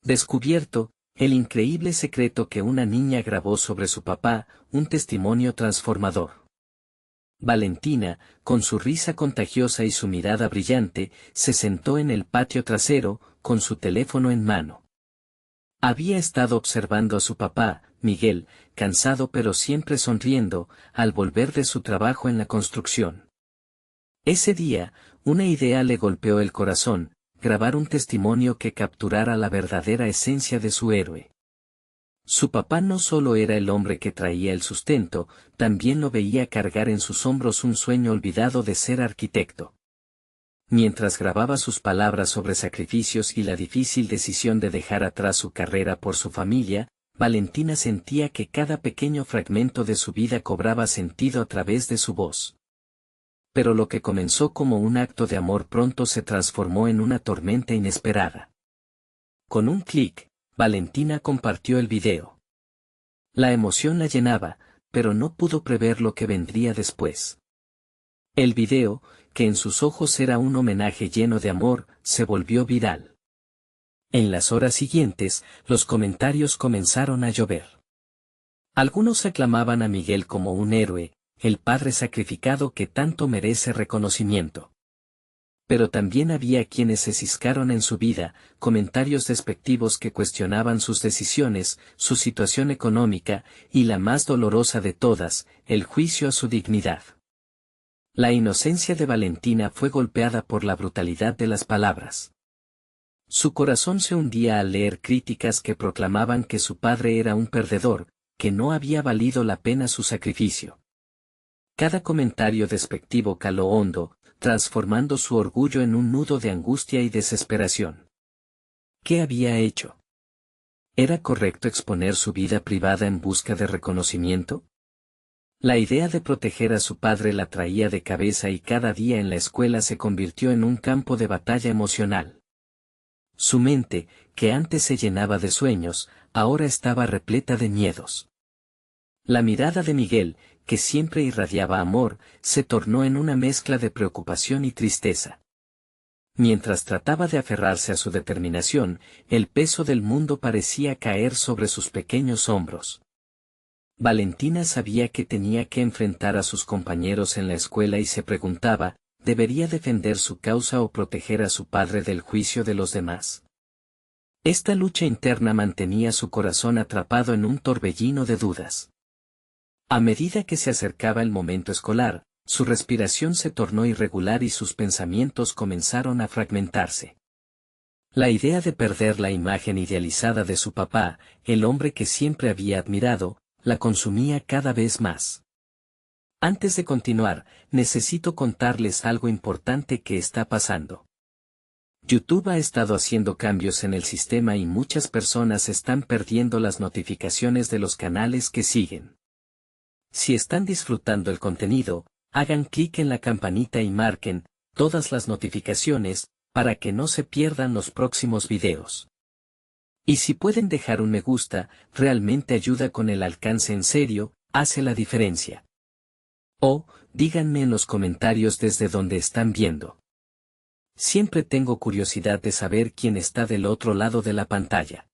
Descubierto, el increíble secreto que una niña grabó sobre su papá, un testimonio transformador. Valentina, con su risa contagiosa y su mirada brillante, se sentó en el patio trasero, con su teléfono en mano. Había estado observando a su papá, Miguel, cansado pero siempre sonriendo, al volver de su trabajo en la construcción. Ese día, una idea le golpeó el corazón: grabar un testimonio que capturara la verdadera esencia de su héroe. Su papá no solo era el hombre que traía el sustento, también lo veía cargar en sus hombros un sueño olvidado de ser arquitecto. Mientras grababa sus palabras sobre sacrificios y la difícil decisión de dejar atrás su carrera por su familia, Valentina sentía que cada pequeño fragmento de su vida cobraba sentido a través de su voz. Pero lo que comenzó como un acto de amor pronto se transformó en una tormenta inesperada. Con un clic, Valentina compartió el video. La emoción la llenaba, pero no pudo prever lo que vendría después. El video, que en sus ojos era un homenaje lleno de amor, se volvió viral. En las horas siguientes, los comentarios comenzaron a llover. Algunos aclamaban a Miguel como un héroe, el padre sacrificado que tanto merece reconocimiento. Pero también había quienes se ciscaron en su vida, comentarios despectivos que cuestionaban sus decisiones, su situación económica, y la más dolorosa de todas, el juicio a su dignidad. La inocencia de Valentina fue golpeada por la brutalidad de las palabras. Su corazón se hundía al leer críticas que proclamaban que su padre era un perdedor, que no había valido la pena su sacrificio. Cada comentario despectivo caló hondo, transformando su orgullo en un nudo de angustia y desesperación. ¿Qué había hecho? ¿Era correcto exponer su vida privada en busca de reconocimiento? La idea de proteger a su padre la traía de cabeza y cada día en la escuela se convirtió en un campo de batalla emocional. Su mente, que antes se llenaba de sueños, ahora estaba repleta de miedos. La mirada de Miguel, que siempre irradiaba amor, se tornó en una mezcla de preocupación y tristeza. Mientras trataba de aferrarse a su determinación, el peso del mundo parecía caer sobre sus pequeños hombros. Valentina sabía que tenía que enfrentar a sus compañeros en la escuela y se preguntaba, ¿debería defender su causa o proteger a su padre del juicio de los demás? Esta lucha interna mantenía su corazón atrapado en un torbellino de dudas. A medida que se acercaba el momento escolar, su respiración se tornó irregular y sus pensamientos comenzaron a fragmentarse. La idea de perder la imagen idealizada de su papá, el hombre que siempre había admirado, la consumía cada vez más. Antes de continuar, necesito contarles algo importante que está pasando. YouTube ha estado haciendo cambios en el sistema y muchas personas están perdiendo las notificaciones de los canales que siguen. Si están disfrutando el contenido, hagan clic en la campanita y marquen todas las notificaciones, para que no se pierdan los próximos videos. Y si pueden dejar un me gusta, realmente ayuda con el alcance, en serio, hace la diferencia. O, díganme en los comentarios desde donde están viendo. Siempre tengo curiosidad de saber quién está del otro lado de la pantalla.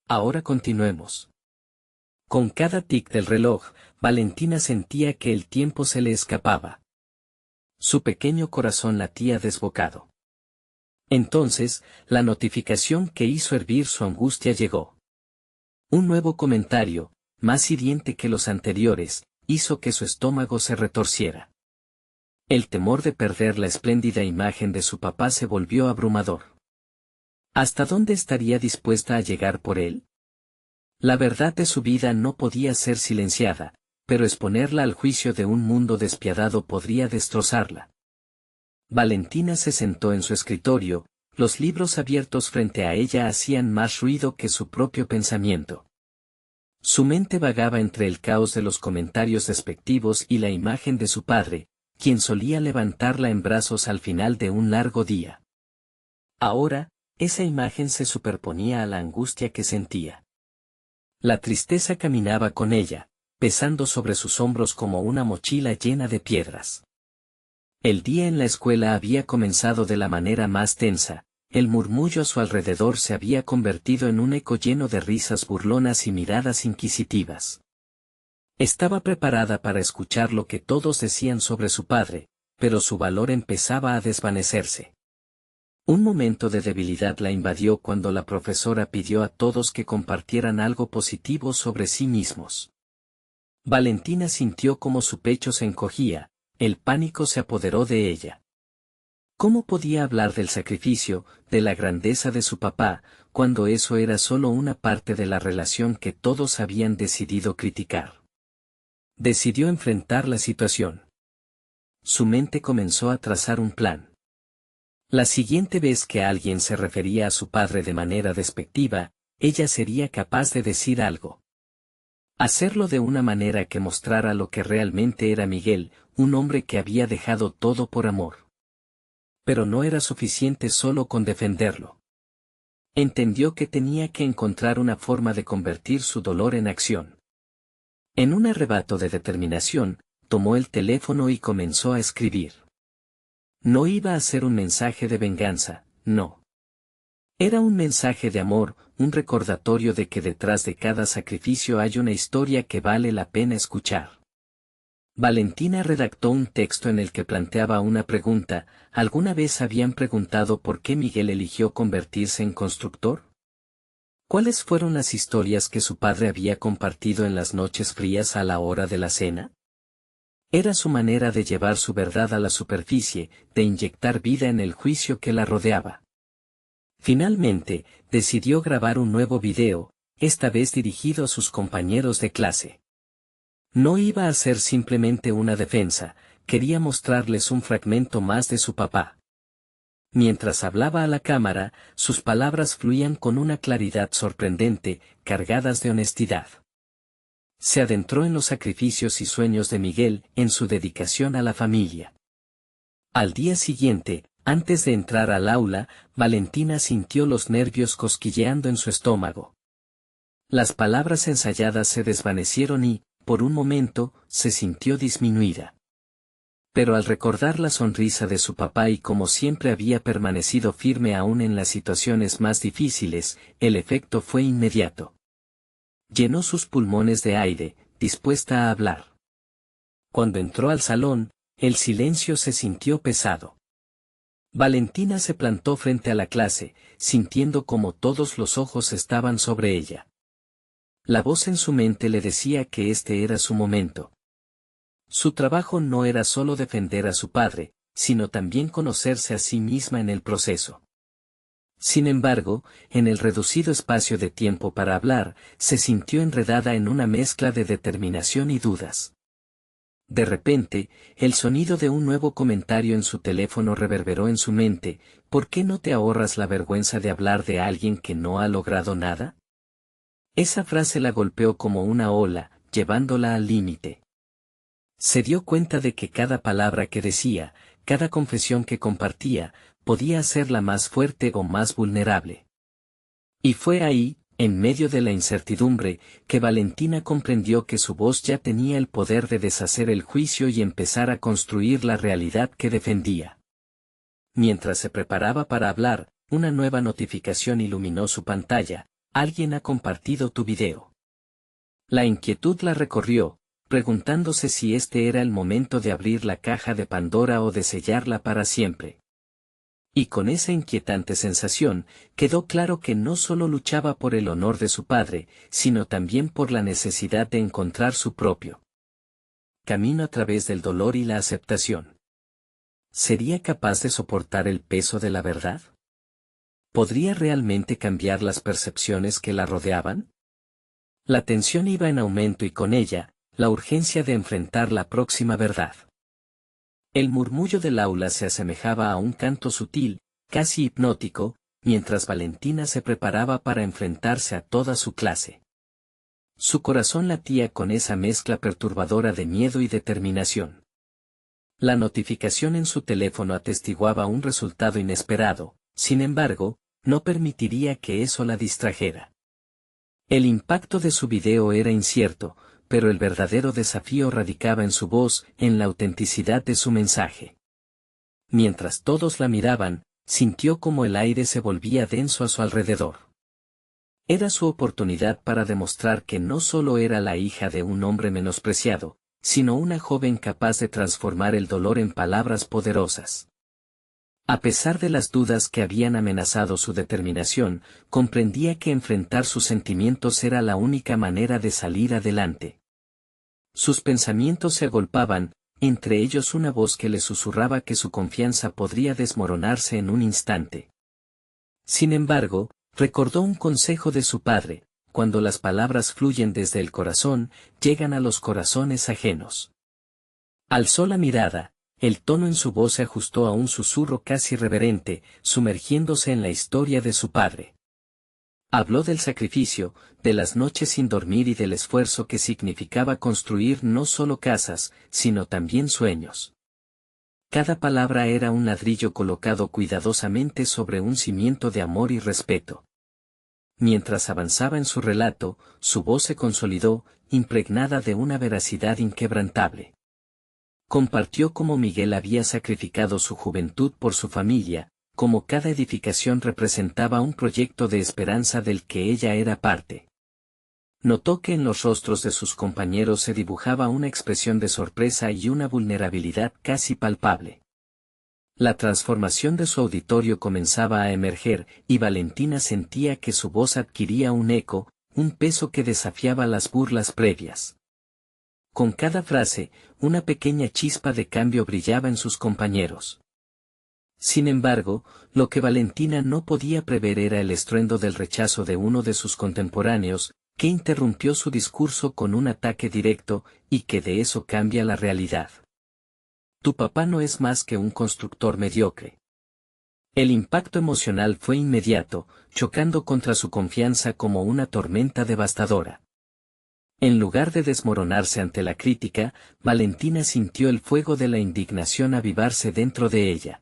Ahora continuemos. Con cada tic del reloj, Valentina sentía que el tiempo se le escapaba. Su pequeño corazón latía desbocado. Entonces, la notificación que hizo hervir su angustia llegó. Un nuevo comentario, más hiriente que los anteriores, hizo que su estómago se retorciera. El temor de perder la espléndida imagen de su papá se volvió abrumador. ¿Hasta dónde estaría dispuesta a llegar por él? La verdad de su vida no podía ser silenciada, pero exponerla al juicio de un mundo despiadado podría destrozarla. Valentina se sentó en su escritorio, los libros abiertos frente a ella hacían más ruido que su propio pensamiento. Su mente vagaba entre el caos de los comentarios despectivos y la imagen de su padre, quien solía levantarla en brazos al final de un largo día. Ahora, esa imagen se superponía a la angustia que sentía. La tristeza caminaba con ella, pesando sobre sus hombros como una mochila llena de piedras. El día en la escuela había comenzado de la manera más tensa, el murmullo a su alrededor se había convertido en un eco lleno de risas burlonas y miradas inquisitivas. Estaba preparada para escuchar lo que todos decían sobre su padre, pero su valor empezaba a desvanecerse. Un momento de debilidad la invadió cuando la profesora pidió a todos que compartieran algo positivo sobre sí mismos. Valentina sintió como su pecho se encogía, el pánico se apoderó de ella. ¿Cómo podía hablar del sacrificio, de la grandeza de su papá, cuando eso era solo una parte de la relación que todos habían decidido criticar? Decidió enfrentar la situación. Su mente comenzó a trazar un plan. La siguiente vez que alguien se refería a su padre de manera despectiva, ella sería capaz de decir algo. Hacerlo de una manera que mostrara lo que realmente era Miguel, un hombre que había dejado todo por amor. Pero no era suficiente solo con defenderlo. Entendió que tenía que encontrar una forma de convertir su dolor en acción. En un arrebato de determinación, tomó el teléfono y comenzó a escribir. No iba a ser un mensaje de venganza, no. Era un mensaje de amor, un recordatorio de que detrás de cada sacrificio hay una historia que vale la pena escuchar. Valentina redactó un texto en el que planteaba una pregunta: ¿alguna vez habían preguntado por qué Miguel eligió convertirse en constructor? ¿Cuáles fueron las historias que su padre había compartido en las noches frías a la hora de la cena? Era su manera de llevar su verdad a la superficie, de inyectar vida en el juicio que la rodeaba. Finalmente, decidió grabar un nuevo video, esta vez dirigido a sus compañeros de clase. No iba a ser simplemente una defensa, quería mostrarles un fragmento más de su papá. Mientras hablaba a la cámara, sus palabras fluían con una claridad sorprendente, cargadas de honestidad. Se adentró en los sacrificios y sueños de Miguel, en su dedicación a la familia. Al día siguiente, antes de entrar al aula, Valentina sintió los nervios cosquilleando en su estómago. Las palabras ensayadas se desvanecieron y, por un momento, se sintió disminuida. Pero al recordar la sonrisa de su papá y como siempre había permanecido firme aún en las situaciones más difíciles, el efecto fue inmediato. Llenó sus pulmones de aire, dispuesta a hablar. Cuando entró al salón, el silencio se sintió pesado. Valentina se plantó frente a la clase, sintiendo como todos los ojos estaban sobre ella. La voz en su mente le decía que este era su momento. Su trabajo no era solo defender a su padre, sino también conocerse a sí misma en el proceso. Sin embargo, en el reducido espacio de tiempo para hablar, se sintió enredada en una mezcla de determinación y dudas. De repente, el sonido de un nuevo comentario en su teléfono reverberó en su mente: ¿por qué no te ahorras la vergüenza de hablar de alguien que no ha logrado nada? Esa frase la golpeó como una ola, llevándola al límite. Se dio cuenta de que cada palabra que decía, cada confesión que compartía, podía hacerla más fuerte o más vulnerable. Y fue ahí, en medio de la incertidumbre, que Valentina comprendió que su voz ya tenía el poder de deshacer el juicio y empezar a construir la realidad que defendía. Mientras se preparaba para hablar, una nueva notificación iluminó su pantalla: alguien ha compartido tu video. La inquietud la recorrió, preguntándose si este era el momento de abrir la caja de Pandora o de sellarla para siempre. Y con esa inquietante sensación, quedó claro que no solo luchaba por el honor de su padre, sino también por la necesidad de encontrar su propio camino a través del dolor y la aceptación. ¿Sería capaz de soportar el peso de la verdad? ¿Podría realmente cambiar las percepciones que la rodeaban? La tensión iba en aumento y con ella, la urgencia de enfrentar la próxima verdad. El murmullo del aula se asemejaba a un canto sutil, casi hipnótico, mientras Valentina se preparaba para enfrentarse a toda su clase. Su corazón latía con esa mezcla perturbadora de miedo y determinación. La notificación en su teléfono atestiguaba un resultado inesperado, sin embargo, no permitiría que eso la distrajera. El impacto de su video era incierto, pero el verdadero desafío radicaba en su voz, en la autenticidad de su mensaje. Mientras todos la miraban, Sintió como el aire se volvía denso a su alrededor. Era su oportunidad para demostrar que no solo era la hija de un hombre menospreciado, sino una joven capaz de transformar el dolor en palabras poderosas. A pesar de las dudas que habían amenazado su determinación, comprendía que enfrentar sus sentimientos era la única manera de salir adelante. Sus pensamientos se agolpaban, entre ellos una voz que le susurraba que su confianza podría desmoronarse en un instante. Sin embargo, recordó un consejo de su padre: cuando las palabras fluyen desde el corazón, llegan a los corazones ajenos. Alzó la mirada. El tono en su voz se ajustó a un susurro casi reverente, sumergiéndose en la historia de su padre. Habló del sacrificio, de las noches sin dormir y del esfuerzo que significaba construir no solo casas, sino también sueños. Cada palabra era un ladrillo colocado cuidadosamente sobre un cimiento de amor y respeto. Mientras avanzaba en su relato, su voz se consolidó, impregnada de una veracidad inquebrantable. Compartió cómo Miguel había sacrificado su juventud por su familia, cómo cada edificación representaba un proyecto de esperanza del que ella era parte. Notó que en los rostros de sus compañeros se dibujaba una expresión de sorpresa y una vulnerabilidad casi palpable. La transformación de su auditorio comenzaba a emerger, y Valentina sentía que su voz adquiría un eco, un peso que desafiaba las burlas previas. Con cada frase, una pequeña chispa de cambio brillaba en sus compañeros. Sin embargo, lo que Valentina no podía prever era el estruendo del rechazo de uno de sus contemporáneos, que interrumpió su discurso con un ataque directo, y que de eso cambia la realidad. Tu papá no es más que un constructor mediocre. El impacto emocional fue inmediato, chocando contra su confianza como una tormenta devastadora. En lugar de desmoronarse ante la crítica, Valentina sintió el fuego de la indignación avivarse dentro de ella.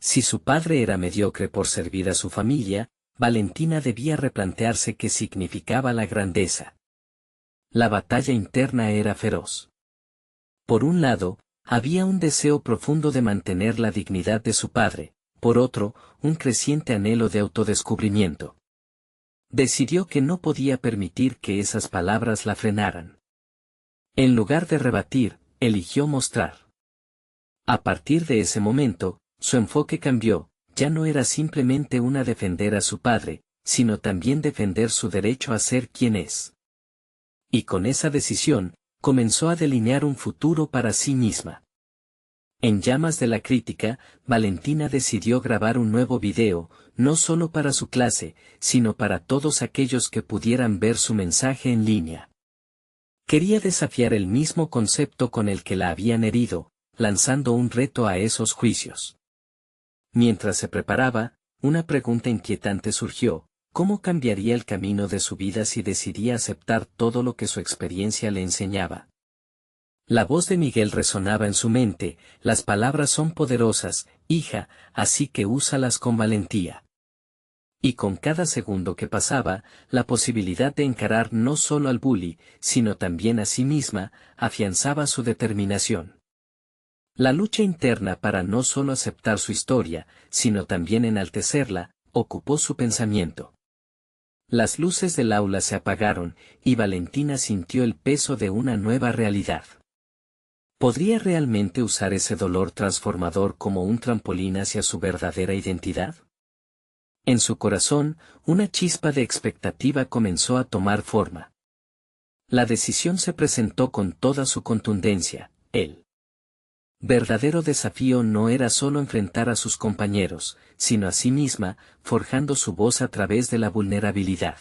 Si su padre era mediocre por servir a su familia, Valentina debía replantearse qué significaba la grandeza. La batalla interna era feroz. Por un lado, había un deseo profundo de mantener la dignidad de su padre, por otro, un creciente anhelo de autodescubrimiento. Decidió que no podía permitir que esas palabras la frenaran. En lugar de rebatir, eligió mostrar. A partir de ese momento, su enfoque cambió, ya no era simplemente una defender a su padre, sino también defender su derecho a ser quien es. Y con esa decisión, comenzó a delinear un futuro para sí misma. En llamas de la crítica, Valentina decidió grabar un nuevo video, no solo para su clase, sino para todos aquellos que pudieran ver su mensaje en línea. Quería desafiar el mismo concepto con el que la habían herido, lanzando un reto a esos juicios. Mientras se preparaba, una pregunta inquietante surgió: ¿cómo cambiaría el camino de su vida si decidía aceptar todo lo que su experiencia le enseñaba? La voz de Miguel resonaba en su mente: las palabras son poderosas, hija, así que úsalas con valentía. Y con cada segundo que pasaba, la posibilidad de encarar no solo al bully, sino también a sí misma, afianzaba su determinación. La lucha interna para no solo aceptar su historia, sino también enaltecerla, ocupó su pensamiento. Las luces del aula se apagaron, y Valentina sintió el peso de una nueva realidad. ¿Podría realmente usar ese dolor transformador como un trampolín hacia su verdadera identidad? En su corazón, una chispa de expectativa comenzó a tomar forma. La decisión se presentó con toda su contundencia: el verdadero desafío no era solo enfrentar a sus compañeros, sino a sí misma, forjando su voz a través de la vulnerabilidad.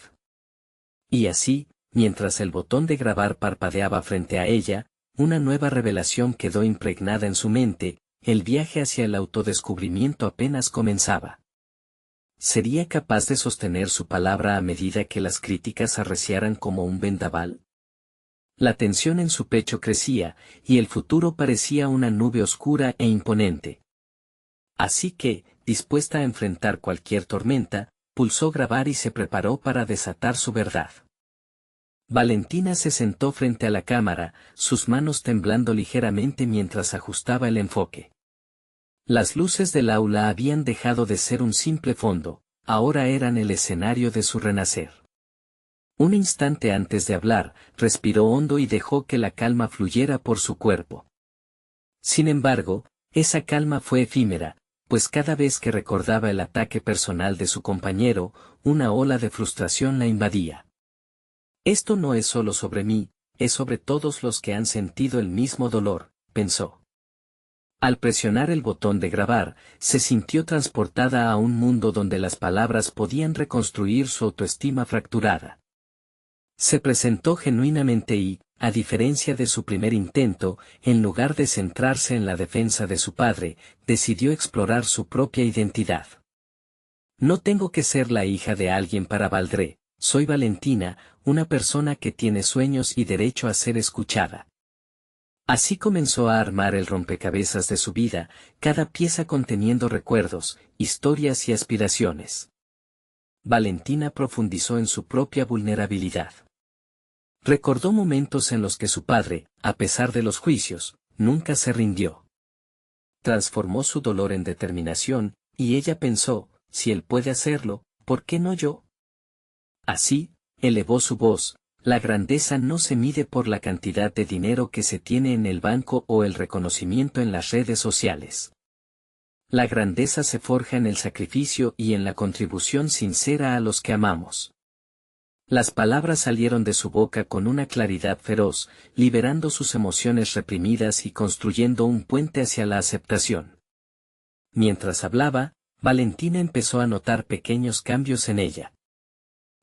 Y así, mientras el botón de grabar parpadeaba frente a ella, una nueva revelación quedó impregnada en su mente: el viaje hacia el autodescubrimiento apenas comenzaba. ¿Sería capaz de sostener su palabra a medida que las críticas arreciaran como un vendaval? La tensión en su pecho crecía, y el futuro parecía una nube oscura e imponente. Así que, dispuesta a enfrentar cualquier tormenta, pulsó grabar y se preparó para desatar su verdad. Valentina se sentó frente a la cámara, sus manos temblando ligeramente mientras ajustaba el enfoque. Las luces del aula habían dejado de ser un simple fondo, ahora eran el escenario de su renacer. Un instante antes de hablar, respiró hondo y dejó que la calma fluyera por su cuerpo. Sin embargo, esa calma fue efímera, pues cada vez que recordaba el ataque personal de su compañero, una ola de frustración la invadía. Esto no es solo sobre mí, es sobre todos los que han sentido el mismo dolor, pensó. Al presionar el botón de grabar, se sintió transportada a un mundo donde las palabras podían reconstruir su autoestima fracturada. Se presentó genuinamente y, a diferencia de su primer intento, en lugar de centrarse en la defensa de su padre, decidió explorar su propia identidad. No tengo que ser la hija de alguien para Valdré, soy Valentina, una persona que tiene sueños y derecho a ser escuchada. Así comenzó a armar el rompecabezas de su vida, cada pieza conteniendo recuerdos, historias y aspiraciones. Valentina profundizó en su propia vulnerabilidad. Recordó momentos en los que su padre, a pesar de los juicios, nunca se rindió. Transformó su dolor en determinación, y ella pensó, si él puede hacerlo, ¿por qué no yo? Así, elevó su voz, la grandeza no se mide por la cantidad de dinero que se tiene en el banco o el reconocimiento en las redes sociales. La grandeza se forja en el sacrificio y en la contribución sincera a los que amamos. Las palabras salieron de su boca con una claridad feroz, liberando sus emociones reprimidas y construyendo un puente hacia la aceptación. Mientras hablaba, Valentina empezó a notar pequeños cambios en ella.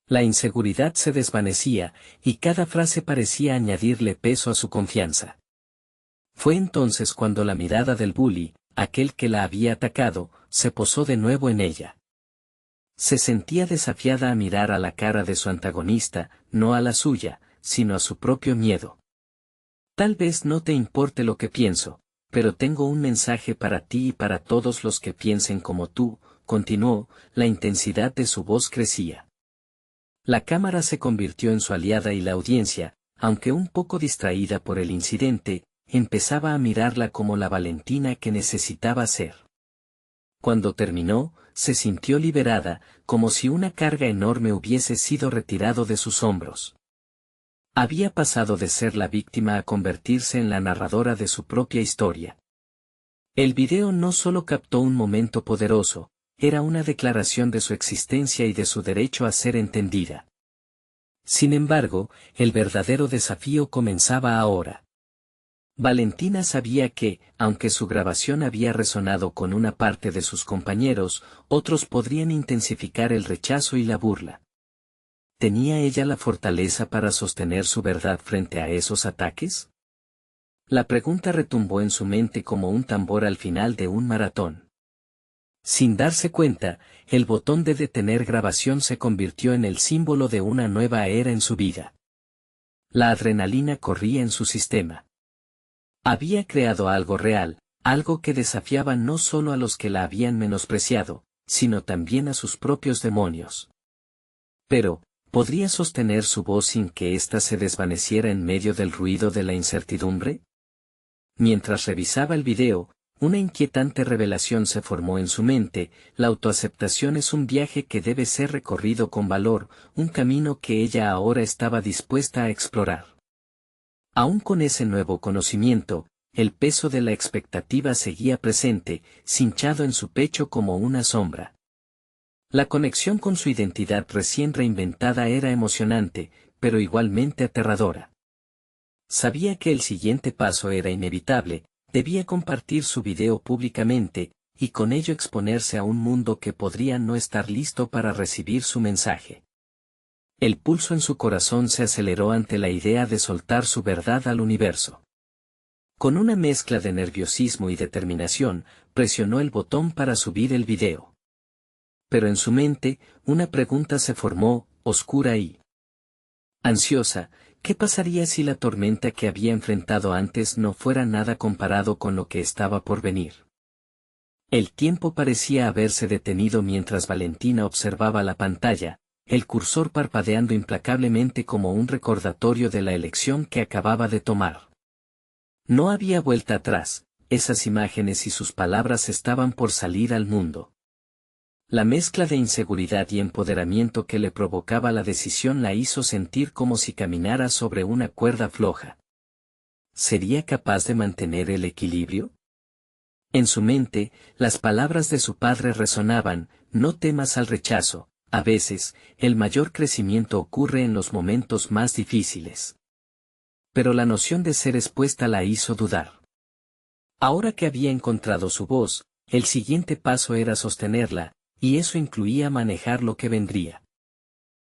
La inseguridad se desvanecía, y cada frase parecía añadirle peso a su confianza. Fue entonces cuando la mirada del bully, aquel que la había atacado, se posó de nuevo en ella. Se sentía desafiada a mirar a la cara de su antagonista, no a la suya, sino a su propio miedo. Tal vez no te importe lo que pienso, pero tengo un mensaje para ti y para todos los que piensen como tú, continuó, la intensidad de su voz crecía. La cámara se convirtió en su aliada y la audiencia, aunque un poco distraída por el incidente, empezaba a mirarla como la Valentina que necesitaba ser. Cuando terminó, se sintió liberada, como si una carga enorme hubiese sido retirado de sus hombros. Había pasado de ser la víctima a convertirse en la narradora de su propia historia. El video no solo captó un momento poderoso, era una declaración de su existencia y de su derecho a ser entendida. Sin embargo, el verdadero desafío comenzaba ahora. Valentina sabía que, aunque su grabación había resonado con una parte de sus compañeros, otros podrían intensificar el rechazo y la burla. ¿Tenía ella la fortaleza para sostener su verdad frente a esos ataques? La pregunta retumbó en su mente como un tambor al final de un maratón. Sin darse cuenta, el botón de detener grabación se convirtió en el símbolo de una nueva era en su vida. La adrenalina corría en su sistema. Había creado algo real, algo que desafiaba no solo a los que la habían menospreciado, sino también a sus propios demonios. Pero, ¿podría sostener su voz sin que ésta se desvaneciera en medio del ruido de la incertidumbre? Mientras revisaba el video, una inquietante revelación se formó en su mente: la autoaceptación es un viaje que debe ser recorrido con valor, un camino que ella ahora estaba dispuesta a explorar. Aún con ese nuevo conocimiento, el peso de la expectativa seguía presente, cinchado en su pecho como una sombra. La conexión con su identidad recién reinventada era emocionante, pero igualmente aterradora. Sabía que el siguiente paso era inevitable, debía compartir su video públicamente, y con ello exponerse a un mundo que podría no estar listo para recibir su mensaje. El pulso en su corazón se aceleró ante la idea de soltar su verdad al universo. Con una mezcla de nerviosismo y determinación, presionó el botón para subir el video. Pero en su mente, una pregunta se formó, oscura y ansiosa: ¿qué pasaría si la tormenta que había enfrentado antes no fuera nada comparado con lo que estaba por venir? El tiempo parecía haberse detenido mientras Valentina observaba la pantalla, el cursor parpadeando implacablemente como un recordatorio de la elección que acababa de tomar. No había vuelta atrás, esas imágenes y sus palabras estaban por salir al mundo. La mezcla de inseguridad y empoderamiento que le provocaba la decisión la hizo sentir como si caminara sobre una cuerda floja. ¿Sería capaz de mantener el equilibrio? En su mente, las palabras de su padre resonaban: no temas al rechazo, a veces, el mayor crecimiento ocurre en los momentos más difíciles. Pero la noción de ser expuesta la hizo dudar. Ahora que había encontrado su voz, el siguiente paso era sostenerla, y eso incluía manejar lo que vendría.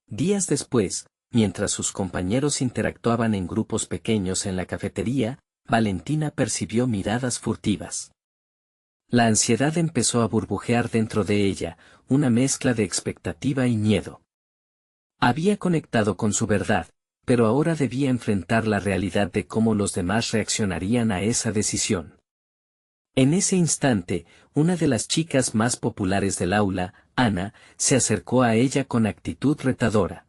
Días después, mientras sus compañeros interactuaban en grupos pequeños en la cafetería, Valentina percibió miradas furtivas. La ansiedad empezó a burbujear dentro de ella, una mezcla de expectativa y miedo. Había conectado con su verdad, pero ahora debía enfrentar la realidad de cómo los demás reaccionarían a esa decisión. En ese instante, una de las chicas más populares del aula, Ana, se acercó a ella con actitud retadora.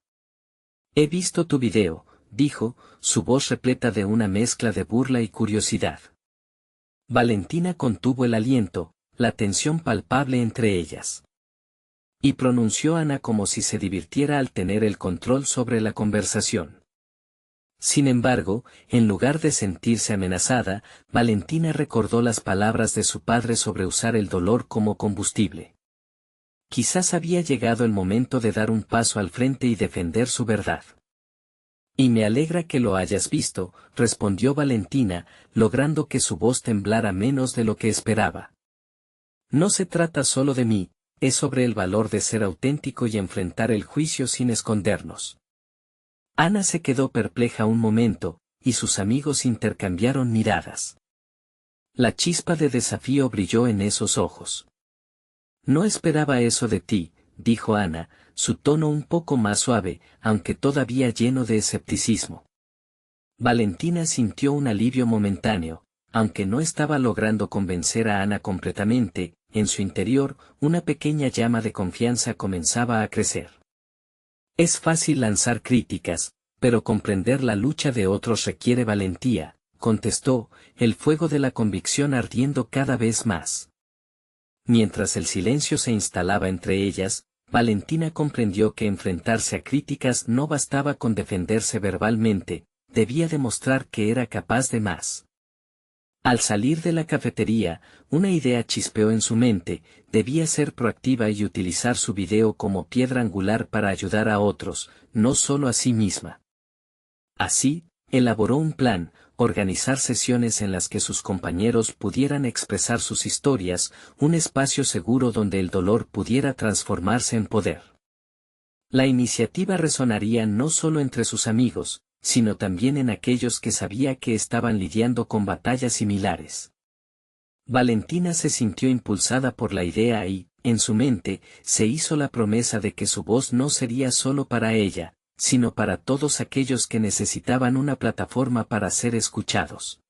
«He visto tu video», dijo, su voz repleta de una mezcla de burla y curiosidad. Valentina contuvo el aliento, la tensión palpable entre ellas. Y pronunció Ana como si se divirtiera al tener el control sobre la conversación. Sin embargo, en lugar de sentirse amenazada, Valentina recordó las palabras de su padre sobre usar el dolor como combustible. Quizás había llegado el momento de dar un paso al frente y defender su verdad. «Y me alegra que lo hayas visto», respondió Valentina, logrando que su voz temblara menos de lo que esperaba. «No se trata solo de mí, es sobre el valor de ser auténtico y enfrentar el juicio sin escondernos». Ana se quedó perpleja un momento, y sus amigos intercambiaron miradas. La chispa de desafío brilló en esos ojos. «No esperaba eso de ti», dijo Ana, su tono un poco más suave, aunque todavía lleno de escepticismo. Valentina sintió un alivio momentáneo, aunque no estaba logrando convencer a Ana completamente. En su interior, una pequeña llama de confianza comenzaba a crecer. «Es fácil lanzar críticas, pero comprender la lucha de otros requiere valentía», contestó, el fuego de la convicción ardiendo cada vez más. Mientras el silencio se instalaba entre ellas, Valentina comprendió que enfrentarse a críticas no bastaba con defenderse verbalmente, debía demostrar que era capaz de más. Al salir de la cafetería, una idea chispeó en su mente: debía ser proactiva y utilizar su video como piedra angular para ayudar a otros, no solo a sí misma. Así, elaboró un plan: organizar sesiones en las que sus compañeros pudieran expresar sus historias, un espacio seguro donde el dolor pudiera transformarse en poder. La iniciativa resonaría no solo entre sus amigos, sino también en aquellos que sabía que estaban lidiando con batallas similares. Valentina se sintió impulsada por la idea y, en su mente, se hizo la promesa de que su voz no sería solo para ella, sino para todos aquellos que necesitaban una plataforma para ser escuchados.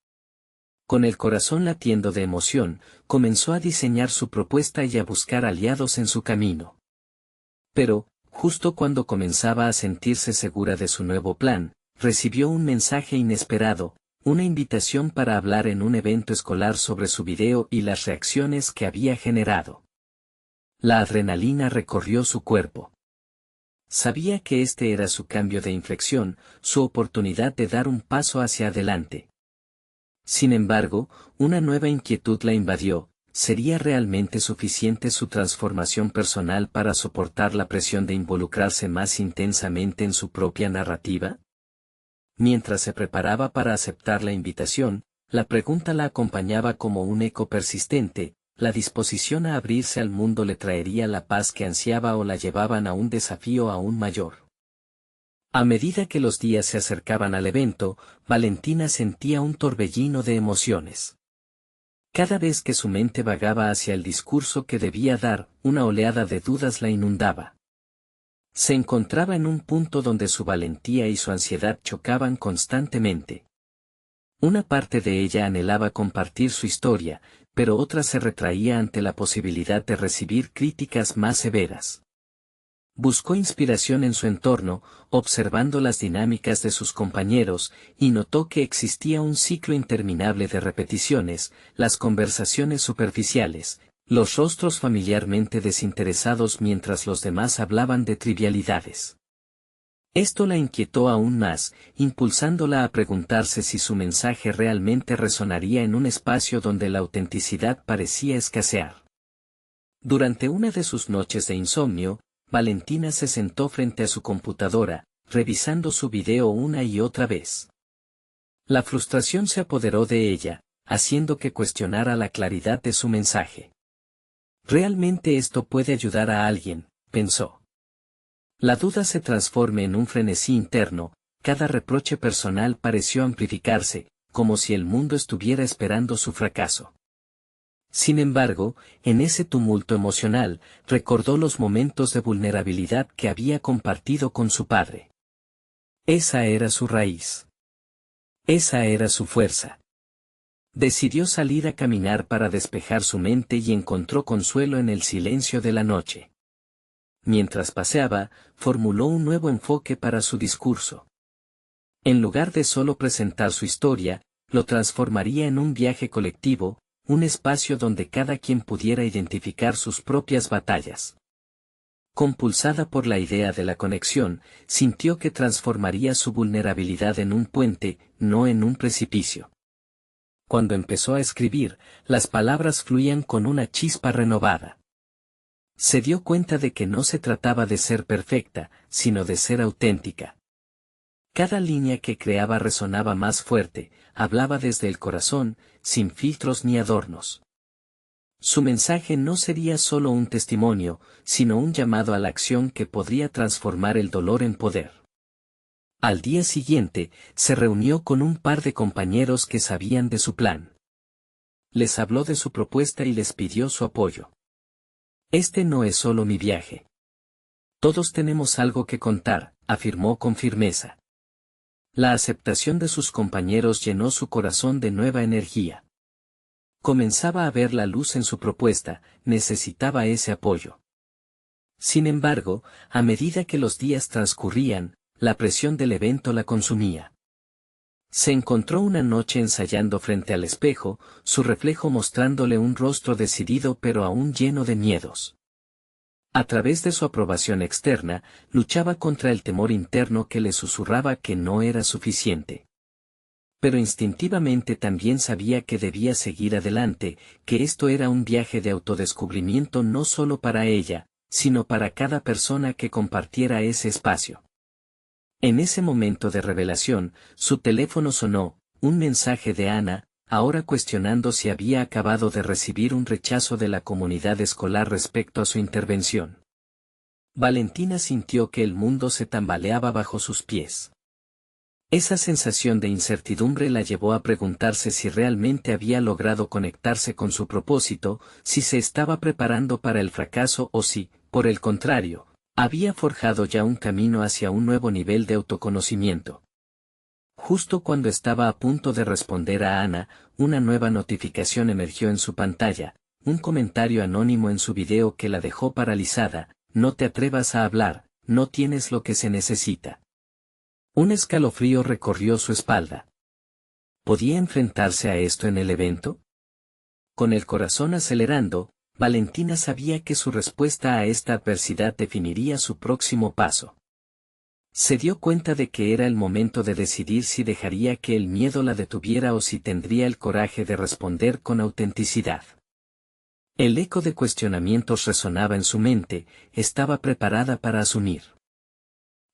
Con el corazón latiendo de emoción, comenzó a diseñar su propuesta y a buscar aliados en su camino. Pero, justo cuando comenzaba a sentirse segura de su nuevo plan, recibió un mensaje inesperado, una invitación para hablar en un evento escolar sobre su video y las reacciones que había generado. La adrenalina recorrió su cuerpo. Sabía que este era su cambio de inflexión, su oportunidad de dar un paso hacia adelante. Sin embargo, una nueva inquietud la invadió: ¿sería realmente suficiente su transformación personal para soportar la presión de involucrarse más intensamente en su propia narrativa? Mientras se preparaba para aceptar la invitación, la pregunta la acompañaba como un eco persistente: ¿la disposición a abrirse al mundo le traería la paz que ansiaba o la llevaban a un desafío aún mayor? A medida que los días se acercaban al evento, Valentina sentía un torbellino de emociones. Cada vez que su mente vagaba hacia el discurso que debía dar, una oleada de dudas la inundaba. Se encontraba en un punto donde su valentía y su ansiedad chocaban constantemente. Una parte de ella anhelaba compartir su historia, pero otra se retraía ante la posibilidad de recibir críticas más severas. Buscó inspiración en su entorno, observando las dinámicas de sus compañeros, y notó que existía un ciclo interminable de repeticiones, las conversaciones superficiales, los rostros familiarmente desinteresados mientras los demás hablaban de trivialidades. Esto la inquietó aún más, impulsándola a preguntarse si su mensaje realmente resonaría en un espacio donde la autenticidad parecía escasear. Durante una de sus noches de insomnio, Valentina se sentó frente a su computadora, revisando su video una y otra vez. La frustración se apoderó de ella, haciendo que cuestionara la claridad de su mensaje. ¿Realmente esto puede ayudar a alguien?, pensó. La duda se transformó en un frenesí interno, cada reproche personal pareció amplificarse, como si el mundo estuviera esperando su fracaso. Sin embargo, en ese tumulto emocional, recordó los momentos de vulnerabilidad que había compartido con su padre. Esa era su raíz. Esa era su fuerza. Decidió salir a caminar para despejar su mente y encontró consuelo en el silencio de la noche. Mientras paseaba, formuló un nuevo enfoque para su discurso. En lugar de solo presentar su historia, lo transformaría en un viaje colectivo, un espacio donde cada quien pudiera identificar sus propias batallas. Compulsada por la idea de la conexión, sintió que transformaría su vulnerabilidad en un puente, no en un precipicio. Cuando empezó a escribir, las palabras fluían con una chispa renovada. Se dio cuenta de que no se trataba de ser perfecta, sino de ser auténtica. Cada línea que creaba resonaba más fuerte, hablaba desde el corazón, sin filtros ni adornos. Su mensaje no sería solo un testimonio, sino un llamado a la acción que podría transformar el dolor en poder. Al día siguiente, se reunió con un par de compañeros que sabían de su plan. Les habló de su propuesta y les pidió su apoyo. Este no es solo mi viaje. Todos tenemos algo que contar, afirmó con firmeza. La aceptación de sus compañeros llenó su corazón de nueva energía. Comenzaba a ver la luz en su propuesta, necesitaba ese apoyo. Sin embargo, a medida que los días transcurrían, la presión del evento la consumía. Se encontró una noche ensayando frente al espejo, su reflejo mostrándole un rostro decidido pero aún lleno de miedos. A través de su aprobación externa, luchaba contra el temor interno que le susurraba que no era suficiente. Pero instintivamente también sabía que debía seguir adelante, que esto era un viaje de autodescubrimiento no solo para ella, sino para cada persona que compartiera ese espacio. En ese momento de revelación, su teléfono sonó, un mensaje de Ana, ahora cuestionando si había acabado de recibir un rechazo de la comunidad escolar respecto a su intervención. Valentina sintió que el mundo se tambaleaba bajo sus pies. Esa sensación de incertidumbre la llevó a preguntarse si realmente había logrado conectarse con su propósito, si se estaba preparando para el fracaso o si, por el contrario, había forjado ya un camino hacia un nuevo nivel de autoconocimiento. Justo cuando estaba a punto de responder a Ana, una nueva notificación emergió en su pantalla, un comentario anónimo en su video que la dejó paralizada: no te atrevas a hablar, no tienes lo que se necesita. Un escalofrío recorrió su espalda. ¿Podía enfrentarse a esto en el evento? Con el corazón acelerando, Valentina sabía que su respuesta a esta adversidad definiría su próximo paso. Se dio cuenta de que era el momento de decidir si dejaría que el miedo la detuviera o si tendría el coraje de responder con autenticidad. El eco de cuestionamientos resonaba en su mente, estaba preparada para asumir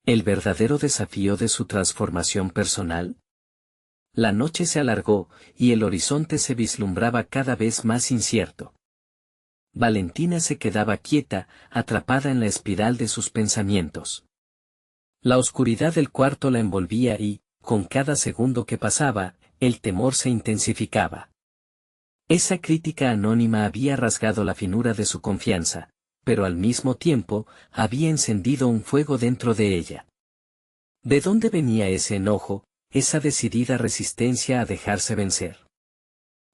el verdadero desafío de su transformación personal. La noche se alargó, y el horizonte se vislumbraba cada vez más incierto. Valentina se quedaba quieta, atrapada en la espiral de sus pensamientos. La oscuridad del cuarto la envolvía y, con cada segundo que pasaba, el temor se intensificaba. Esa crítica anónima había rasgado la finura de su confianza, pero al mismo tiempo, había encendido un fuego dentro de ella. ¿De dónde venía ese enojo, esa decidida resistencia a dejarse vencer?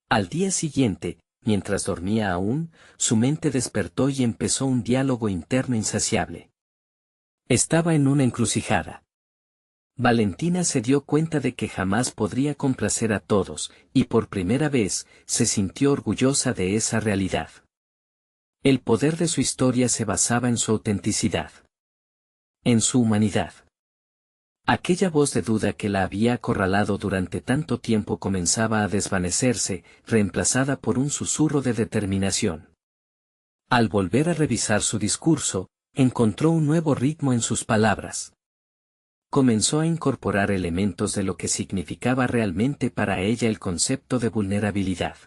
Al día siguiente, mientras dormía aún, su mente despertó y empezó un diálogo interno insaciable. Estaba en una encrucijada. Valentina se dio cuenta de que jamás podría complacer a todos, y por primera vez, se sintió orgullosa de esa realidad. El poder de su historia se basaba en su autenticidad. En su humanidad. Aquella voz de duda que la había acorralado durante tanto tiempo comenzaba a desvanecerse, reemplazada por un susurro de determinación. Al volver a revisar su discurso, encontró un nuevo ritmo en sus palabras. Comenzó a incorporar elementos de lo que significaba realmente para ella el concepto de vulnerabilidad.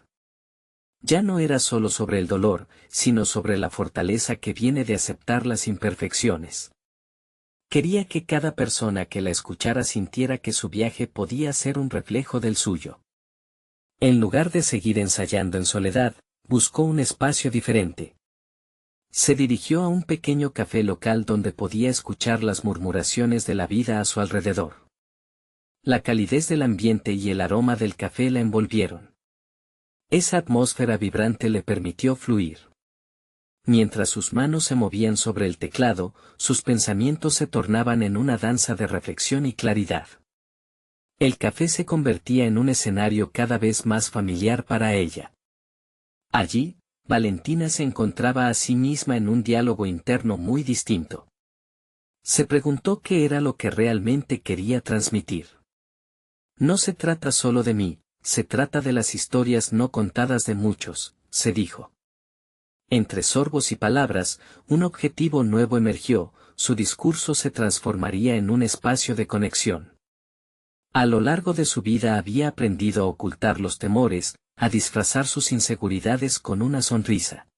Ya no era solo sobre el dolor, sino sobre la fortaleza que viene de aceptar las imperfecciones. Quería que cada persona que la escuchara sintiera que su viaje podía ser un reflejo del suyo. En lugar de seguir ensayando en soledad, buscó un espacio diferente. Se dirigió a un pequeño café local donde podía escuchar las murmuraciones de la vida a su alrededor. La calidez del ambiente y el aroma del café la envolvieron. Esa atmósfera vibrante le permitió fluir. Mientras sus manos se movían sobre el teclado, sus pensamientos se tornaban en una danza de reflexión y claridad. El café se convertía en un escenario cada vez más familiar para ella. Allí, Valentina se encontraba a sí misma en un diálogo interno muy distinto. Se preguntó qué era lo que realmente quería transmitir. No se trata solo de mí, se trata de las historias no contadas de muchos, se dijo. Entre sorbos y palabras, un objetivo nuevo emergió, su discurso se transformaría en un espacio de conexión. A lo largo de su vida había aprendido a ocultar los temores, a disfrazar sus inseguridades con una sonrisa.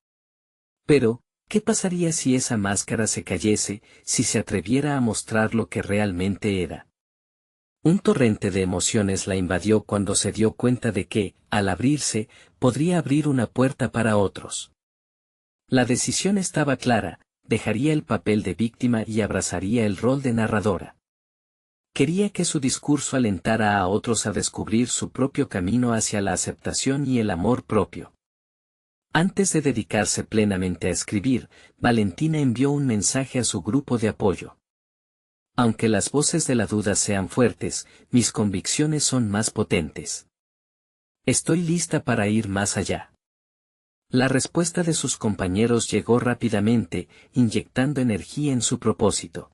Pero, ¿qué pasaría si esa máscara se cayese, si se atreviera a mostrar lo que realmente era? Un torrente de emociones la invadió cuando se dio cuenta de que, al abrirse, podría abrir una puerta para otros. La decisión estaba clara, dejaría el papel de víctima y abrazaría el rol de narradora. Quería que su discurso alentara a otros a descubrir su propio camino hacia la aceptación y el amor propio. Antes de dedicarse plenamente a escribir, Valentina envió un mensaje a su grupo de apoyo. Aunque las voces de la duda sean fuertes, mis convicciones son más potentes. Estoy lista para ir más allá. La respuesta de sus compañeros llegó rápidamente, inyectando energía en su propósito.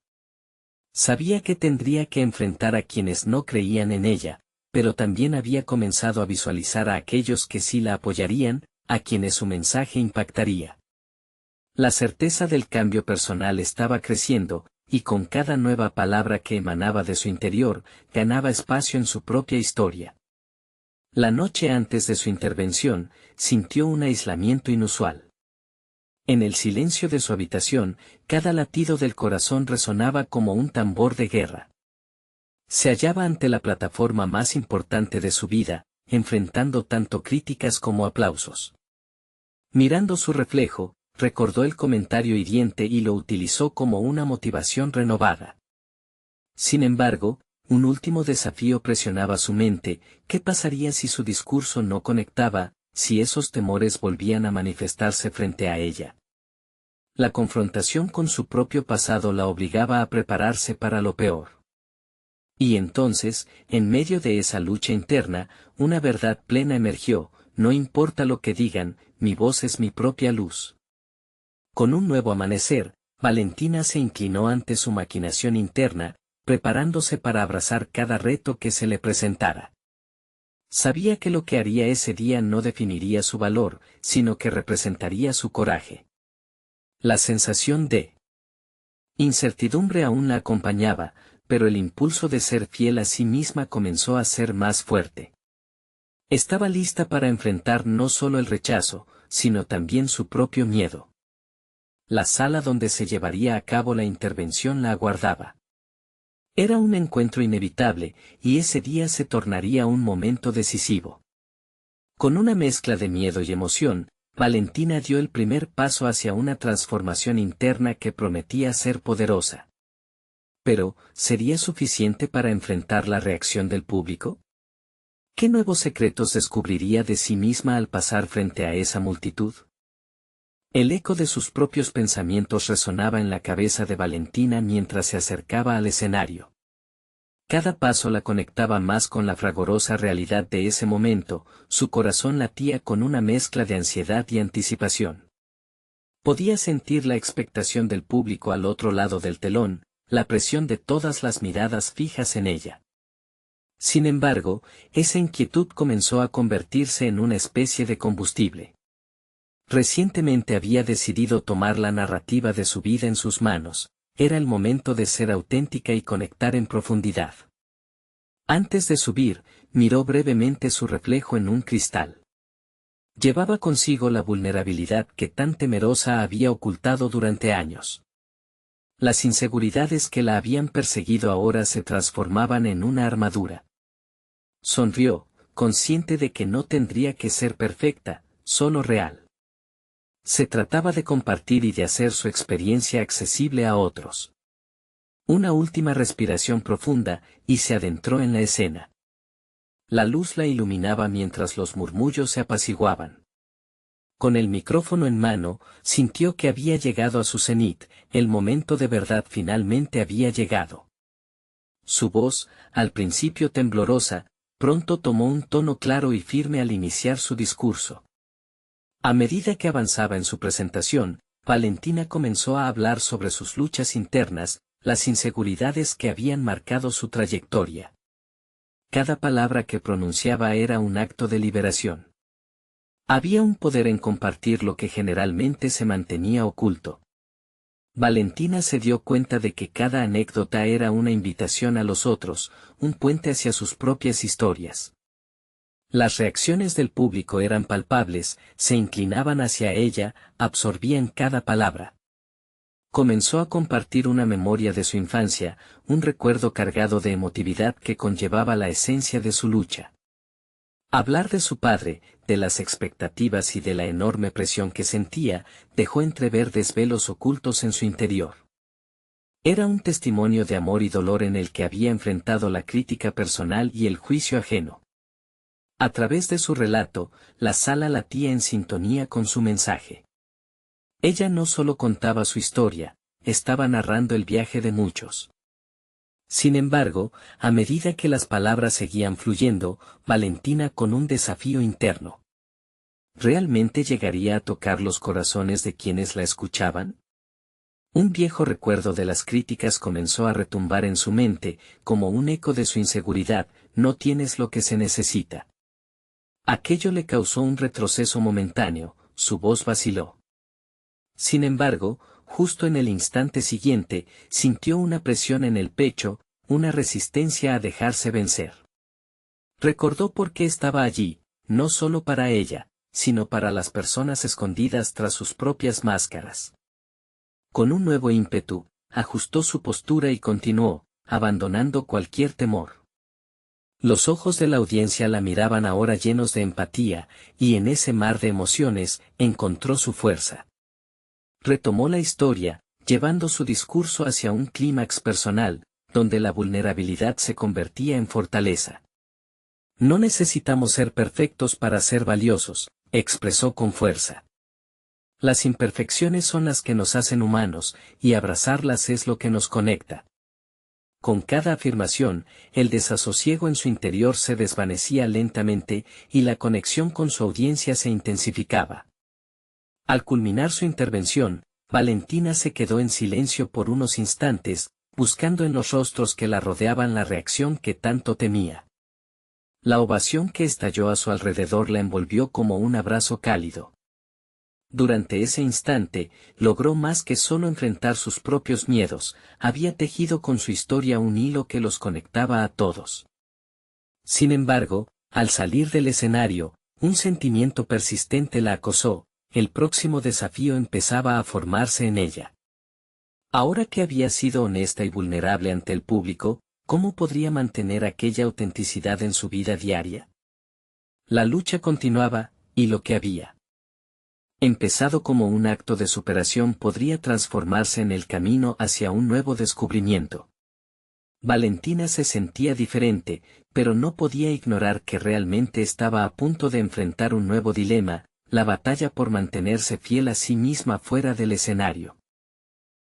Sabía que tendría que enfrentar a quienes no creían en ella, pero también había comenzado a visualizar a aquellos que sí la apoyarían, a quienes su mensaje impactaría. La certeza del cambio personal estaba creciendo, y con cada nueva palabra que emanaba de su interior, ganaba espacio en su propia historia. La noche antes de su intervención, sintió un aislamiento inusual. En el silencio de su habitación, cada latido del corazón resonaba como un tambor de guerra. Se hallaba ante la plataforma más importante de su vida, enfrentando tanto críticas como aplausos. Mirando su reflejo, recordó el comentario hiriente y lo utilizó como una motivación renovada. Sin embargo, un último desafío presionaba su mente: ¿qué pasaría si su discurso no conectaba, si esos temores volvían a manifestarse frente a ella? La confrontación con su propio pasado la obligaba a prepararse para lo peor. Y entonces, en medio de esa lucha interna, una verdad plena emergió: no importa lo que digan, mi voz es mi propia luz. Con un nuevo amanecer, Valentina se inclinó ante su maquinación interna, preparándose para abrazar cada reto que se le presentara. Sabía que lo que haría ese día no definiría su valor, sino que representaría su coraje. La sensación de incertidumbre aún la acompañaba, pero el impulso de ser fiel a sí misma comenzó a ser más fuerte. Estaba lista para enfrentar no solo el rechazo, sino también su propio miedo. La sala donde se llevaría a cabo la intervención la aguardaba. Era un encuentro inevitable, y ese día se tornaría un momento decisivo. Con una mezcla de miedo y emoción, Valentina dio el primer paso hacia una transformación interna que prometía ser poderosa. Pero, ¿sería suficiente para enfrentar la reacción del público? ¿Qué nuevos secretos descubriría de sí misma al pasar frente a esa multitud? El eco de sus propios pensamientos resonaba en la cabeza de Valentina mientras se acercaba al escenario. Cada paso la conectaba más con la fragorosa realidad de ese momento, su corazón latía con una mezcla de ansiedad y anticipación. Podía sentir la expectación del público al otro lado del telón, la presión de todas las miradas fijas en ella. Sin embargo, esa inquietud comenzó a convertirse en una especie de combustible. Recientemente había decidido tomar la narrativa de su vida en sus manos, era el momento de ser auténtica y conectar en profundidad. Antes de subir, miró brevemente su reflejo en un cristal. Llevaba consigo la vulnerabilidad que tan temerosa había ocultado durante años. Las inseguridades que la habían perseguido ahora se transformaban en una armadura. Sonrió, consciente de que no tendría que ser perfecta, solo real. Se trataba de compartir y de hacer su experiencia accesible a otros. Una última respiración profunda, y se adentró en la escena. La luz la iluminaba mientras los murmullos se apaciguaban. Con el micrófono en mano, sintió que había llegado a su cenit, el momento de verdad finalmente había llegado. Su voz, al principio temblorosa, pronto tomó un tono claro y firme al iniciar su discurso. A medida que avanzaba en su presentación, Valentina comenzó a hablar sobre sus luchas internas, las inseguridades que habían marcado su trayectoria. Cada palabra que pronunciaba era un acto de liberación. Había un poder en compartir lo que generalmente se mantenía oculto. Valentina se dio cuenta de que cada anécdota era una invitación a los otros, un puente hacia sus propias historias. Las reacciones del público eran palpables, se inclinaban hacia ella, absorbían cada palabra. Comenzó a compartir una memoria de su infancia, un recuerdo cargado de emotividad que conllevaba la esencia de su lucha. Hablar de su padre, de las expectativas y de la enorme presión que sentía, dejó entrever desvelos ocultos en su interior. Era un testimonio de amor y dolor en el que había enfrentado la crítica personal y el juicio ajeno. A través de su relato, la sala latía en sintonía con su mensaje. Ella no solo contaba su historia, estaba narrando el viaje de muchos. Sin embargo, a medida que las palabras seguían fluyendo, Valentina con un desafío interno. ¿Realmente llegaría a tocar los corazones de quienes la escuchaban? Un viejo recuerdo de las críticas comenzó a retumbar en su mente, como un eco de su inseguridad, no tienes lo que se necesita. Aquello le causó un retroceso momentáneo, su voz vaciló. Sin embargo, justo en el instante siguiente, sintió una presión en el pecho, una resistencia a dejarse vencer. Recordó por qué estaba allí, no solo para ella, sino para las personas escondidas tras sus propias máscaras. Con un nuevo ímpetu, ajustó su postura y continuó, abandonando cualquier temor. Los ojos de la audiencia la miraban ahora llenos de empatía, y en ese mar de emociones, encontró su fuerza. Retomó la historia, llevando su discurso hacia un clímax personal, donde la vulnerabilidad se convertía en fortaleza. No necesitamos ser perfectos para ser valiosos, expresó con fuerza. Las imperfecciones son las que nos hacen humanos, y abrazarlas es lo que nos conecta. Con cada afirmación, el desasosiego en su interior se desvanecía lentamente, y la conexión con su audiencia se intensificaba. Al culminar su intervención, Valentina se quedó en silencio por unos instantes, buscando en los rostros que la rodeaban la reacción que tanto temía. La ovación que estalló a su alrededor la envolvió como un abrazo cálido. Durante ese instante, logró más que solo enfrentar sus propios miedos, había tejido con su historia un hilo que los conectaba a todos. Sin embargo, al salir del escenario, un sentimiento persistente la acosó, el próximo desafío empezaba a formarse en ella. Ahora que había sido honesta y vulnerable ante el público, ¿cómo podría mantener aquella autenticidad en su vida diaria? La lucha continuaba, y lo que había empezado como un acto de superación podría transformarse en el camino hacia un nuevo descubrimiento. Valentina se sentía diferente, pero no podía ignorar que realmente estaba a punto de enfrentar un nuevo dilema, la batalla por mantenerse fiel a sí misma fuera del escenario.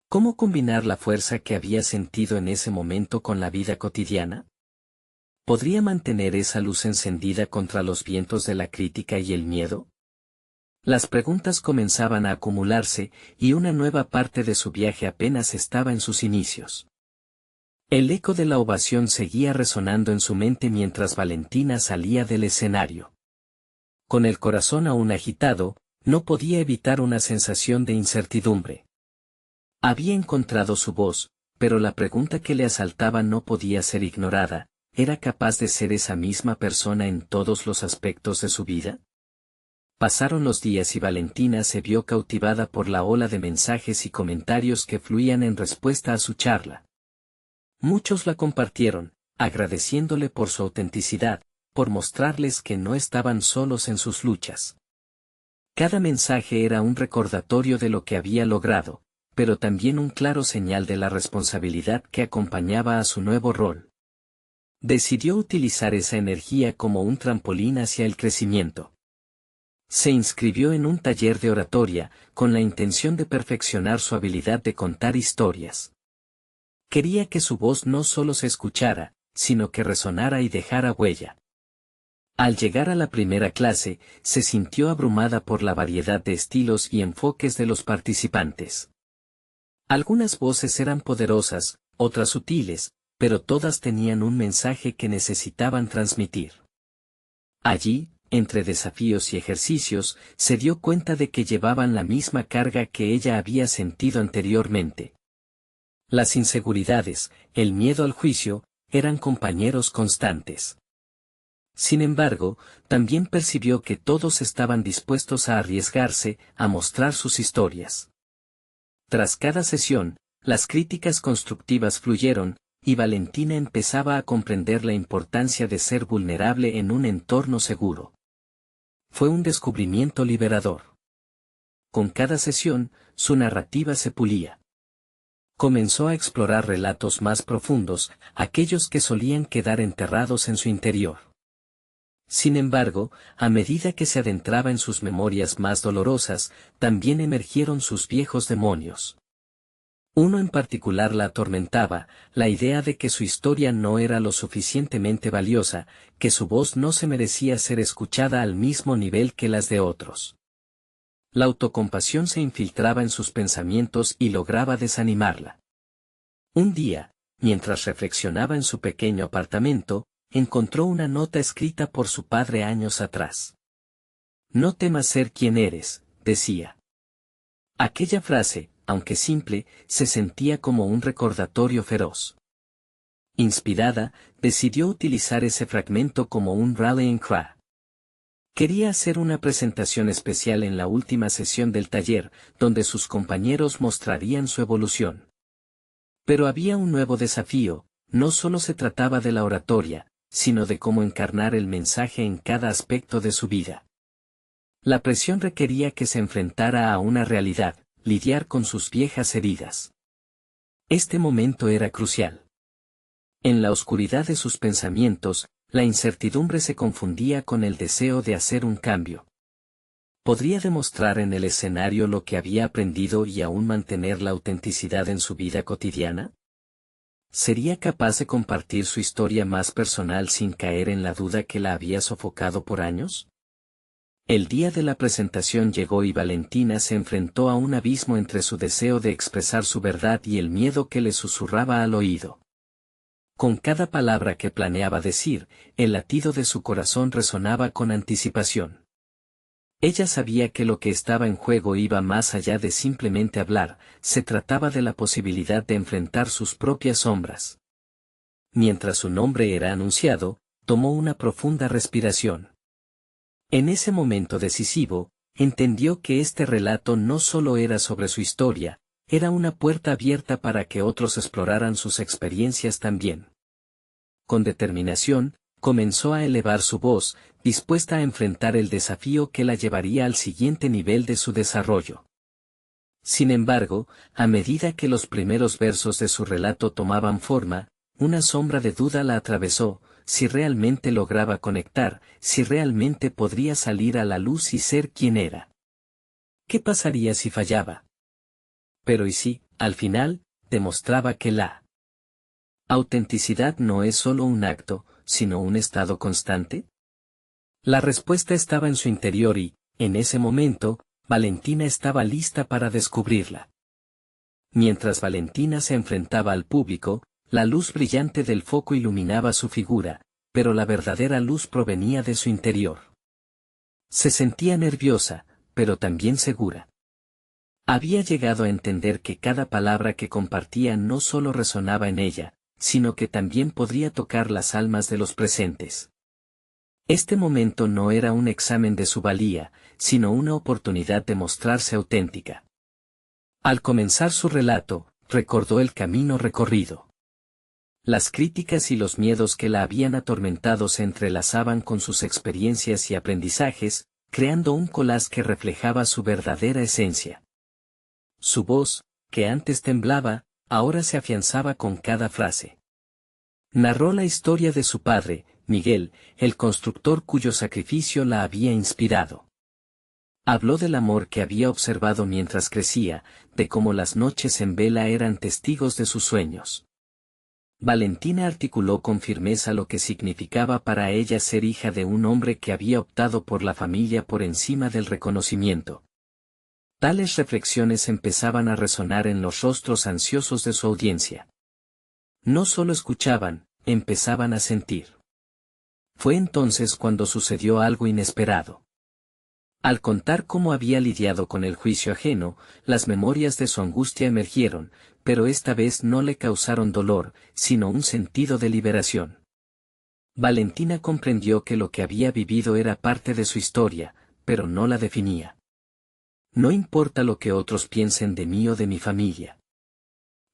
¿Cómo combinar la fuerza que había sentido en ese momento con la vida cotidiana? ¿Podría mantener esa luz encendida contra los vientos de la crítica y el miedo? Las preguntas comenzaban a acumularse, y una nueva parte de su viaje apenas estaba en sus inicios. El eco de la ovación seguía resonando en su mente mientras Valentina salía del escenario. Con el corazón aún agitado, no podía evitar una sensación de incertidumbre. Había encontrado su voz, pero la pregunta que le asaltaba no podía ser ignorada. ¿Era capaz de ser esa misma persona en todos los aspectos de su vida? Pasaron los días y Valentina se vio cautivada por la ola de mensajes y comentarios que fluían en respuesta a su charla. Muchos la compartieron, agradeciéndole por su autenticidad, por mostrarles que no estaban solos en sus luchas. Cada mensaje era un recordatorio de lo que había logrado, pero también un claro señal de la responsabilidad que acompañaba a su nuevo rol. Decidió utilizar esa energía como un trampolín hacia el crecimiento. Se inscribió en un taller de oratoria, con la intención de perfeccionar su habilidad de contar historias. Quería que su voz no solo se escuchara, sino que resonara y dejara huella. Al llegar a la primera clase, se sintió abrumada por la variedad de estilos y enfoques de los participantes. Algunas voces eran poderosas, otras sutiles, pero todas tenían un mensaje que necesitaban transmitir. Allí, entre desafíos y ejercicios, se dio cuenta de que llevaban la misma carga que ella había sentido anteriormente. Las inseguridades, el miedo al juicio, eran compañeros constantes. Sin embargo, también percibió que todos estaban dispuestos a arriesgarse, a mostrar sus historias. Tras cada sesión, las críticas constructivas fluyeron, y Valentina empezaba a comprender la importancia de ser vulnerable en un entorno seguro. Fue un descubrimiento liberador. Con cada sesión, su narrativa se pulía. Comenzó a explorar relatos más profundos, aquellos que solían quedar enterrados en su interior. Sin embargo, a medida que se adentraba en sus memorias más dolorosas, también emergieron sus viejos demonios. Uno en particular la atormentaba, la idea de que su historia no era lo suficientemente valiosa, que su voz no se merecía ser escuchada al mismo nivel que las de otros. La autocompasión se infiltraba en sus pensamientos y lograba desanimarla. Un día, mientras reflexionaba en su pequeño apartamento, encontró una nota escrita por su padre años atrás. «No temas ser quien eres», decía. Aquella frase, aunque simple, se sentía como un recordatorio feroz. Inspirada, decidió utilizar ese fragmento como un rallying cry. Quería hacer una presentación especial en la última sesión del taller, donde sus compañeros mostrarían su evolución. Pero había un nuevo desafío, no solo se trataba de la oratoria, sino de cómo encarnar el mensaje en cada aspecto de su vida. La presión requería que se enfrentara a una realidad, lidiar con sus viejas heridas. Este momento era crucial. En la oscuridad de sus pensamientos, la incertidumbre se confundía con el deseo de hacer un cambio. ¿Podría demostrar en el escenario lo que había aprendido y aún mantener la autenticidad en su vida cotidiana? ¿Sería capaz de compartir su historia más personal sin caer en la duda que la había sofocado por años? El día de la presentación llegó y Valentina se enfrentó a un abismo entre su deseo de expresar su verdad y el miedo que le susurraba al oído. Con cada palabra que planeaba decir, el latido de su corazón resonaba con anticipación. Ella sabía que lo que estaba en juego iba más allá de simplemente hablar, se trataba de la posibilidad de enfrentar sus propias sombras. Mientras su nombre era anunciado, tomó una profunda respiración. En ese momento decisivo, entendió que este relato no solo era sobre su historia, era una puerta abierta para que otros exploraran sus experiencias también. Con determinación, comenzó a elevar su voz, dispuesta a enfrentar el desafío que la llevaría al siguiente nivel de su desarrollo. Sin embargo, a medida que los primeros versos de su relato tomaban forma, una sombra de duda la atravesó, si realmente lograba conectar, si realmente podría salir a la luz y ser quien era. ¿Qué pasaría si fallaba? Pero ¿y si, al final, demostraba que la autenticidad no es solo un acto, sino un estado constante? La respuesta estaba en su interior y, en ese momento, Valentina estaba lista para descubrirla. Mientras Valentina se enfrentaba al público, la luz brillante del foco iluminaba su figura, pero la verdadera luz provenía de su interior. Se sentía nerviosa, pero también segura. Había llegado a entender que cada palabra que compartía no solo resonaba en ella, sino que también podría tocar las almas de los presentes. Este momento no era un examen de su valía, sino una oportunidad de mostrarse auténtica. Al comenzar su relato, recordó el camino recorrido. Las críticas y los miedos que la habían atormentado se entrelazaban con sus experiencias y aprendizajes, creando un collage que reflejaba su verdadera esencia. Su voz, que antes temblaba, ahora se afianzaba con cada frase. Narró la historia de su padre, Miguel, el constructor cuyo sacrificio la había inspirado. Habló del amor que había observado mientras crecía, de cómo las noches en vela eran testigos de sus sueños. Valentina articuló con firmeza lo que significaba para ella ser hija de un hombre que había optado por la familia por encima del reconocimiento. Tales reflexiones empezaban a resonar en los rostros ansiosos de su audiencia. No solo escuchaban, empezaban a sentir. Fue entonces cuando sucedió algo inesperado. Al contar cómo había lidiado con el juicio ajeno, las memorias de su angustia emergieron, pero esta vez no le causaron dolor, sino un sentido de liberación. Valentina comprendió que lo que había vivido era parte de su historia, pero no la definía. No importa lo que otros piensen de mí o de mi familia.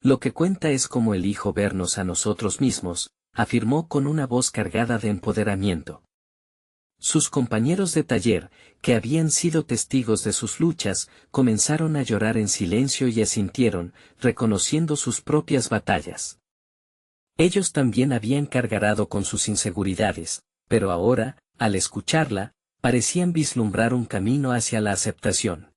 Lo que cuenta es cómo elijo vernos a nosotros mismos, afirmó con una voz cargada de empoderamiento. Sus compañeros de taller, que habían sido testigos de sus luchas, comenzaron a llorar en silencio y asintieron, reconociendo sus propias batallas. Ellos también habían cargado con sus inseguridades, pero ahora, al escucharla, parecían vislumbrar un camino hacia la aceptación.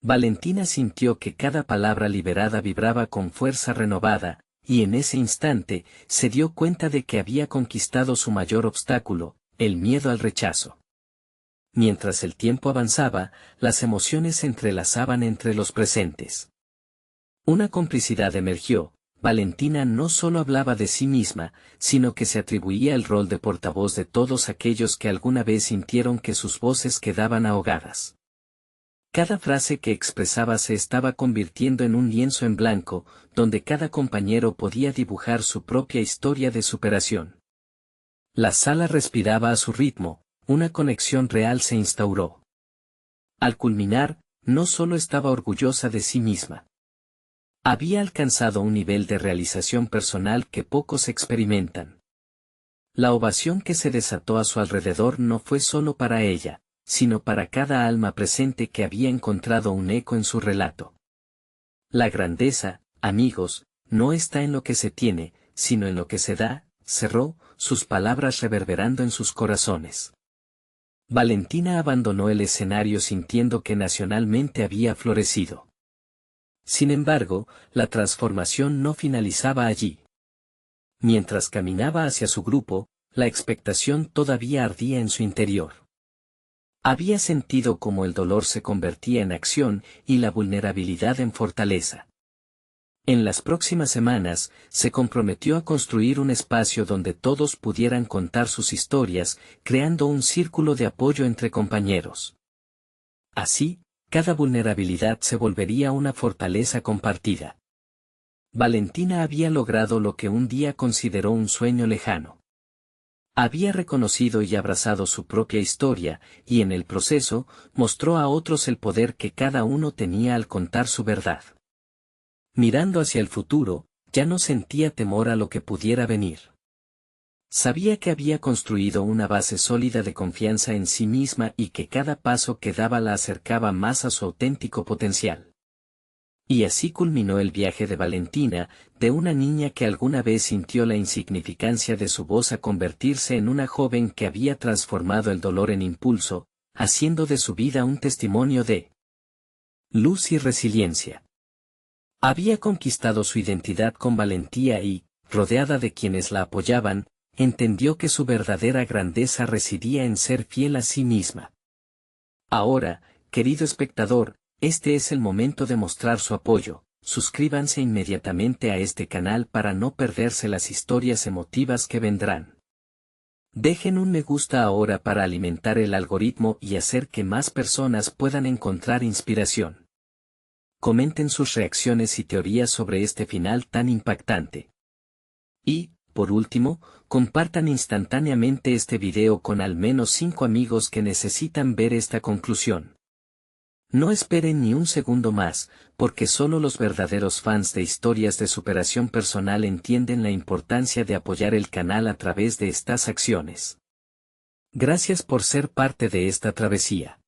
Valentina sintió que cada palabra liberada vibraba con fuerza renovada, y en ese instante, se dio cuenta de que había conquistado su mayor obstáculo, el miedo al rechazo. Mientras el tiempo avanzaba, las emociones se entrelazaban entre los presentes. Una complicidad emergió. Valentina no solo hablaba de sí misma, sino que se atribuía el rol de portavoz de todos aquellos que alguna vez sintieron que sus voces quedaban ahogadas. Cada frase que expresaba se estaba convirtiendo en un lienzo en blanco, donde cada compañero podía dibujar su propia historia de superación. La sala respiraba a su ritmo, una conexión real se instauró. Al culminar, no solo estaba orgullosa de sí misma. Había alcanzado un nivel de realización personal que pocos experimentan. La ovación que se desató a su alrededor no fue solo para ella, sino para cada alma presente que había encontrado un eco en su relato. La grandeza, amigos, no está en lo que se tiene, sino en lo que se da, cerró, sus palabras reverberando en sus corazones. Valentina abandonó el escenario sintiendo que nacionalmente había florecido. Sin embargo, la transformación no finalizaba allí. Mientras caminaba hacia su grupo, la expectación todavía ardía en su interior. Había sentido cómo el dolor se convertía en acción y la vulnerabilidad en fortaleza. En las próximas semanas, se comprometió a construir un espacio donde todos pudieran contar sus historias, creando un círculo de apoyo entre compañeros. Así, cada vulnerabilidad se volvería una fortaleza compartida. Valentina había logrado lo que un día consideró un sueño lejano. Había reconocido y abrazado su propia historia, y en el proceso, mostró a otros el poder que cada uno tenía al contar su verdad. Mirando hacia el futuro, ya no sentía temor a lo que pudiera venir. Sabía que había construido una base sólida de confianza en sí misma y que cada paso que daba la acercaba más a su auténtico potencial. Y así culminó el viaje de Valentina, de una niña que alguna vez sintió la insignificancia de su voz a convertirse en una joven que había transformado el dolor en impulso, haciendo de su vida un testimonio de luz y resiliencia. Había conquistado su identidad con valentía y, rodeada de quienes la apoyaban, entendió que su verdadera grandeza residía en ser fiel a sí misma. Ahora, querido espectador, este es el momento de mostrar su apoyo. Suscríbanse inmediatamente a este canal para no perderse las historias emotivas que vendrán. Dejen un me gusta ahora para alimentar el algoritmo y hacer que más personas puedan encontrar inspiración. Comenten sus reacciones y teorías sobre este final tan impactante. Y, por último, compartan instantáneamente este video con al menos 5 amigos que necesitan ver esta conclusión. No esperen ni un segundo más, porque solo los verdaderos fans de historias de superación personal entienden la importancia de apoyar el canal a través de estas acciones. Gracias por ser parte de esta travesía.